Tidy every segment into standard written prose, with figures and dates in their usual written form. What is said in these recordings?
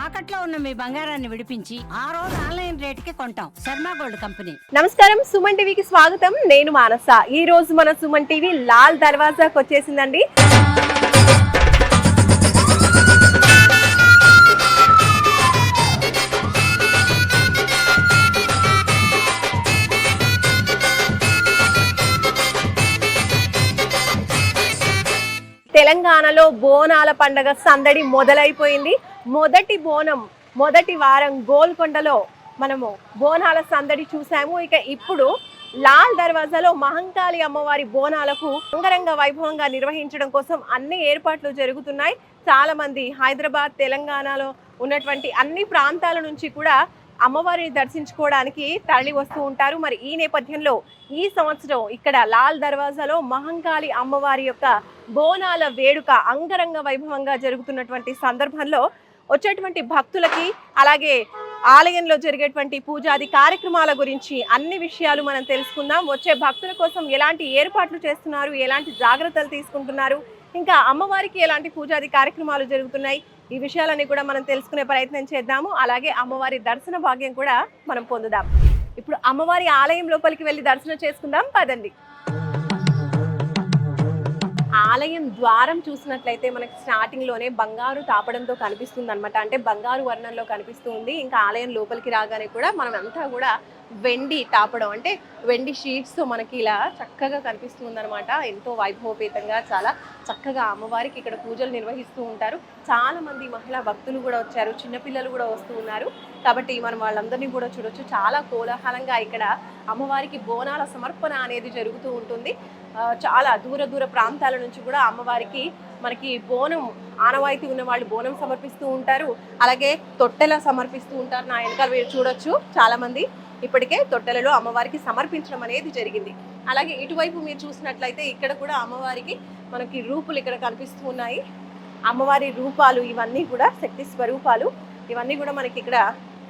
తాకట్లో ఉన్న మీ బంగారాన్ని విడిపించి ఆ రోజు ఆన్లైన్ రేటుకి కొంటాం. Sharma gold company. నమస్కారం, సుమన్ టీవీకి స్వాగతం. నేను మానస. ఈ రోజు మన సుమన్ టీవీ లాల్ దర్వాజాకి వచ్చేసిందండి. తెలంగాణలో బోనాల పండగ సందడి మొదలైపోయింది. మొదటి వారం గోల్కొండలో మనము బోనాల సందడి చూసాము. ఇక ఇప్పుడు లాల్ దర్వాజాలో మహంకాళి అమ్మవారి బోనాలకు అంగరంగ వైభవంగా నిర్వహించడం కోసం అన్ని ఏర్పాట్లు జరుగుతున్నాయి. చాలా మంది హైదరాబాద్, తెలంగాణలో ఉన్నటువంటి అన్ని ప్రాంతాల నుంచి కూడా అమ్మవారిని దర్శించుకోవడానికి తరలి వస్తూ ఉంటారు. మరి ఈ నేపథ్యంలో ఈ సంవత్సరం ఇక్కడ లాల్ దర్వాజాలో మహంకాళి అమ్మవారి యొక్క బోనాల వేడుక అంగరంగ వైభవంగా జరుగుతున్నటువంటి సందర్భంలో వచ్చేటువంటి భక్తులకి, అలాగే ఆలయంలో జరిగేటువంటి పూజాది కార్యక్రమాల గురించి అన్ని విషయాలు మనం తెలుసుకుందాం. వచ్చే భక్తుల కోసం ఎలాంటి ఏర్పాట్లు చేస్తున్నారు, ఎలాంటి జాగ్రత్తలు తీసుకుంటున్నారు, ఇంకా అమ్మవారికి ఎలాంటి పూజాది కార్యక్రమాలు జరుగుతున్నాయి, ఈ విషయాలన్నీ కూడా మనం తెలుసుకునే ప్రయత్నం చేద్దాము. అలాగే అమ్మవారి దర్శన భాగ్యం కూడా మనం పొందుదాం. ఇప్పుడు అమ్మవారి ఆలయం లోపలికి వెళ్ళి దర్శనం చేసుకుందాం, పదండి. ఆలయం ద్వారం చూసినట్లయితే మనకి స్టార్టింగ్ లోనే బంగారు తాపడంతో కనిపిస్తుంది అనమాట. అంటే బంగారు వర్ణంలో కనిపిస్తుంది. ఇంకా ఆలయం లోపలికి రాగానే కూడా మనం అంతా కూడా వెండి తాపడం, అంటే వెండి షీట్స్ తో మనకి ఇలా చక్కగా కనిపిస్తుంది అనమాట. ఎంతో వైభవపేతంగా చాలా చక్కగా అమ్మవారికి ఇక్కడ పూజలు నిర్వహిస్తూ ఉంటారు. చాలా మంది మహిళా భక్తులు కూడా వచ్చారు, చిన్నపిల్లలు కూడా వస్తూ ఉన్నారు. కాబట్టి మనం వాళ్ళందరినీ కూడా చూడొచ్చు. చాలా కోలాహలంగా ఇక్కడ అమ్మవారికి బోనాల సమర్పణ అనేది జరుగుతూ ఉంటుంది. చాలా దూర ప్రాంతాల నుంచి కూడా అమ్మవారికి మనకి బోనం ఆనవాయితీ ఉన్న వాళ్ళు బోనం సమర్పిస్తూ ఉంటారు. అలాగే తొట్టెల సమర్పిస్తూ ఉంటారు. నా వెనకాల మీరు చూడొచ్చు, చాలా మంది ఇప్పటికే తొట్టెలలో అమ్మవారికి సమర్పించడం అనేది జరిగింది. అలాగే ఇటువైపు మీరు చూసినట్లయితే ఇక్కడ కూడా అమ్మవారికి మనకి రూపులు ఇక్కడ కనిపిస్తూ ఉన్నాయి. అమ్మవారి రూపాలు ఇవన్నీ కూడా శక్తి స్వరూపాలు, ఇవన్నీ కూడా మనకి ఇక్కడ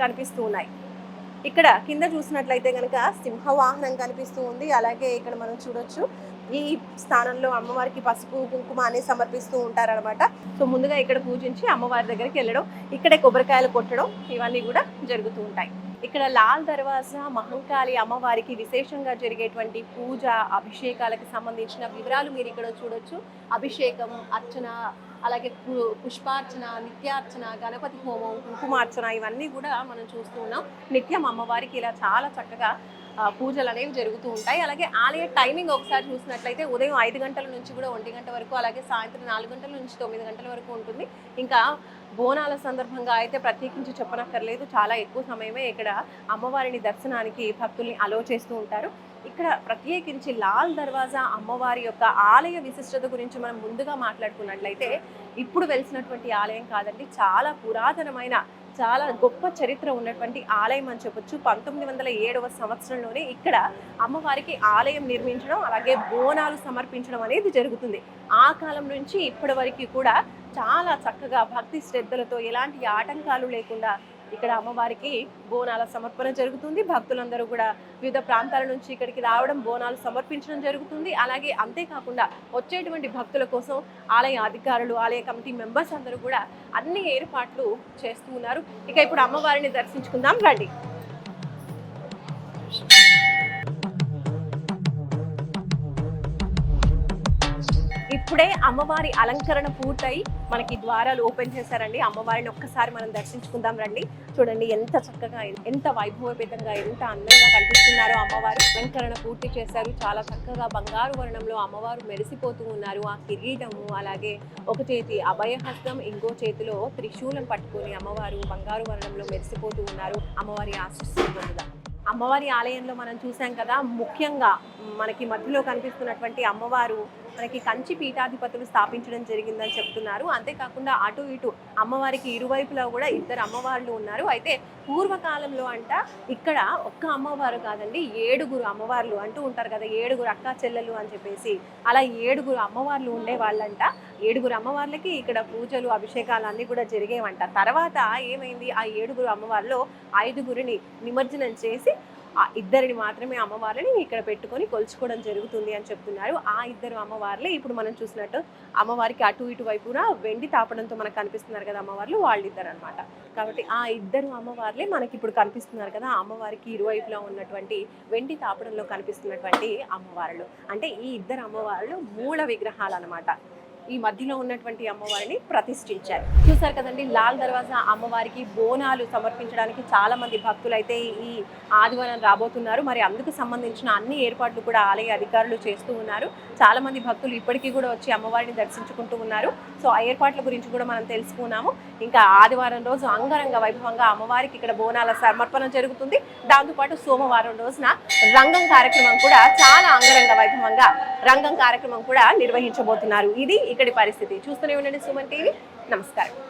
కనిపిస్తూ ఉన్నాయి. ఇక్కడ కింద చూసినట్లయితే కనుక సింహవాహనం కనిపిస్తూ ఉంది. అలాగే ఇక్కడ మనం చూడొచ్చు, ఈ స్థానంలో అమ్మవారికి పసుపు కుంకుమ అనేది సమర్పిస్తూ ఉంటారనమాట. సో ముందుగా ఇక్కడ పూజించి అమ్మవారి దగ్గరికి వెళ్ళడం, ఇక్కడే కొబ్బరికాయలు కొట్టడం, ఇవన్నీ కూడా జరుగుతూ ఉంటాయి. ఇక్కడ లాల్ దర్వాజా మహంకాళి అమ్మవారికి విశేషంగా జరిగేటువంటి పూజ, అభిషేకాలకు సంబంధించిన వివరాలు మీరు ఇక్కడ చూడొచ్చు. అభిషేకం, అర్చన, అలాగే పుష్పార్చన, నిత్యార్చన, గణపతి హోమం, కుంకుమార్చన, ఇవన్నీ కూడా మనం చూస్తూ ఉన్నాం. నిత్యం అమ్మవారికి ఇలా చాలా చక్కగా పూజలు అనేవి జరుగుతూ ఉంటాయి. అలాగే ఆలయ టైమింగ్ ఒకసారి చూసినట్లయితే ఉదయం 5 గంటల నుంచి కూడా 1 గంట వరకు, అలాగే సాయంత్రం 4 గంటల నుంచి 9 గంటల వరకు ఉంటుంది. ఇంకా బోనాల సందర్భంగా అయితే ప్రత్యేకించి చెప్పనక్కర్లేదు, చాలా ఎక్కువ సమయమే ఇక్కడ అమ్మవారిని దర్శనానికి భక్తుల్ని అలో చేస్తూ ఉంటారు. ఇక్కడ ప్రత్యేకించి లాల్ దర్వాజా అమ్మవారి యొక్క ఆలయ విశిష్టత గురించి మనం ముందుగా మాట్లాడుకున్నట్లయితే ఇప్పుడు వెలిసినటువంటి ఆలయం కాదండి, చాలా పురాతనమైన, చాలా గొప్ప చరిత్ర ఉన్నటువంటి ఆలయం అని చెప్పొచ్చు. 1907వ సంవత్సరంలోనే ఇక్కడ అమ్మవారికి ఆలయం నిర్మించడం, అలాగే బోనాలు సమర్పించడం అనేది జరుగుతుంది. ఆ కాలం నుంచి ఇప్పటి వరకు కూడా చాలా చక్కగా భక్తి శ్రద్ధలతో ఎలాంటి ఆటంకాలు లేకుండా ఇక్కడ అమ్మవారికి బోనాల సమర్పణ జరుగుతుంది. భక్తులందరూ కూడా వివిధ ప్రాంతాల నుంచి ఇక్కడికి రావడం, బోనాలు సమర్పించడం జరుగుతుంది. అలాగే అంతేకాకుండా వచ్చేటువంటి భక్తుల కోసం ఆలయ అధికారులు, ఆలయ కమిటీ మెంబర్స్ అందరూ కూడా అన్ని ఏర్పాట్లు చేస్తూ ఉన్నారు. ఇక ఇప్పుడు అమ్మవారిని దర్శించుకుందాం, రండి. ఇప్పుడే అమ్మవారి అలంకరణ పూర్తయి మనకి ద్వారాలు ఓపెన్ చేశారండి. అమ్మవారిని ఒక్కసారి మనం దర్శించుకుందాం, రండి. చూడండి ఎంత చక్కగా, ఎంత వైభవపేతంగా, ఎంత అందంగా కనిపిస్తున్నారో అమ్మవారు. అలంకరణ పూర్తి చేశారు. చాలా చక్కగా బంగారు వర్ణంలో అమ్మవారు మెరిసిపోతూ ఉన్నారు. ఆ కిరీటము, అలాగే ఒక చేతి అభయహస్తం, ఇంకో చేతిలో త్రిశూలం పట్టుకొని అమ్మవారు బంగారు వర్ణంలో మెరిసిపోతూ ఉన్నారు. అమ్మవారి ఆశీస్సులు పొందుదాం. అమ్మవారి ఆలయంలో మనం చూసాం కదా, ముఖ్యంగా మనకి మధ్యలో కనిపిస్తున్నటువంటి అమ్మవారు మనకి కంచి పీఠాధిపతులు స్థాపించడం జరిగిందని చెప్తున్నారు. అంతేకాకుండా అటు ఇటు అమ్మవారికి ఇరువైపులా కూడా 2 అమ్మవార్లు ఉన్నారు. అయితే పూర్వకాలంలో అంట ఇక్కడ ఒక్క అమ్మవారు కాదండి, 7 అమ్మవార్లు అంటూ ఉంటారు కదా, 7 అక్కా చెల్లెలు అని చెప్పేసి. అలా 7 అమ్మవార్లు ఉండేవాళ్ళంట. 7 అమ్మవార్లకి ఇక్కడ పూజలు, అభిషేకాలు అన్నీ కూడా జరిగేవంట. తర్వాత ఏమైంది, ఆ 7 అమ్మవార్లో 5 నిమజ్జనం చేసి ఆ ఇద్దరిని మాత్రమే అమ్మవారిని ఇక్కడ పెట్టుకొని కొలుచుకోవడం జరుగుతుంది అని చెప్తున్నారు. ఆ ఇద్దరు అమ్మవార్లే ఇప్పుడు మనం చూసినట్టు అమ్మవారికి అటు ఇటు వైపున వెండి తాపడంతో మనకు కనిపిస్తున్నారు కదా అమ్మవార్లు, వాళ్ళిద్దరు అనమాట. కాబట్టి ఆ ఇద్దరు అమ్మవార్లే మనకి ఇప్పుడు కనిపిస్తున్నారు కదా, ఆ అమ్మవారికి ఇరువైపులా ఉన్నటువంటి వెండి తాపడంలో కనిపిస్తున్నటువంటి అమ్మవార్లు. అంటే ఈ ఇద్దరు అమ్మవార్లు మూల విగ్రహాలు అనమాట. ఈ మధ్యలో ఉన్నటువంటి అమ్మవారిని ప్రతిష్ఠించారు. చూసారు కదండి, లాల్ దర్వాజా అమ్మవారికి బోనాలు సమర్పించడానికి చాలా మంది భక్తులు అయితే ఈ ఆదివారం రాబోతున్నారు. మరి అందుకు సంబంధించిన అన్ని ఏర్పాట్లు కూడా ఆలయ అధికారులు చేస్తూ ఉన్నారు. చాలా మంది భక్తులు ఇప్పటికీ కూడా వచ్చి అమ్మవారిని దర్శించుకుంటూ ఉన్నారు. సో ఆ ఏర్పాట్ల గురించి కూడా మనం తెలుసుకున్నాము. ఇంకా ఆదివారం రోజు అంగరంగ వైభవంగా అమ్మవారికి ఇక్కడ బోనాల సమర్పణ జరుగుతుంది. దాంతోపాటు సోమవారం రోజున రంగం కార్యక్రమం కూడా చాలా అంగరంగ వైభవంగా రంగం కార్యక్రమం కూడా నిర్వహించబోతున్నారు. ఇది ఇక్కడి పరిస్థితి. చూస్తూనే ఉండండి సుమన్ టీవీ. నమస్కారం.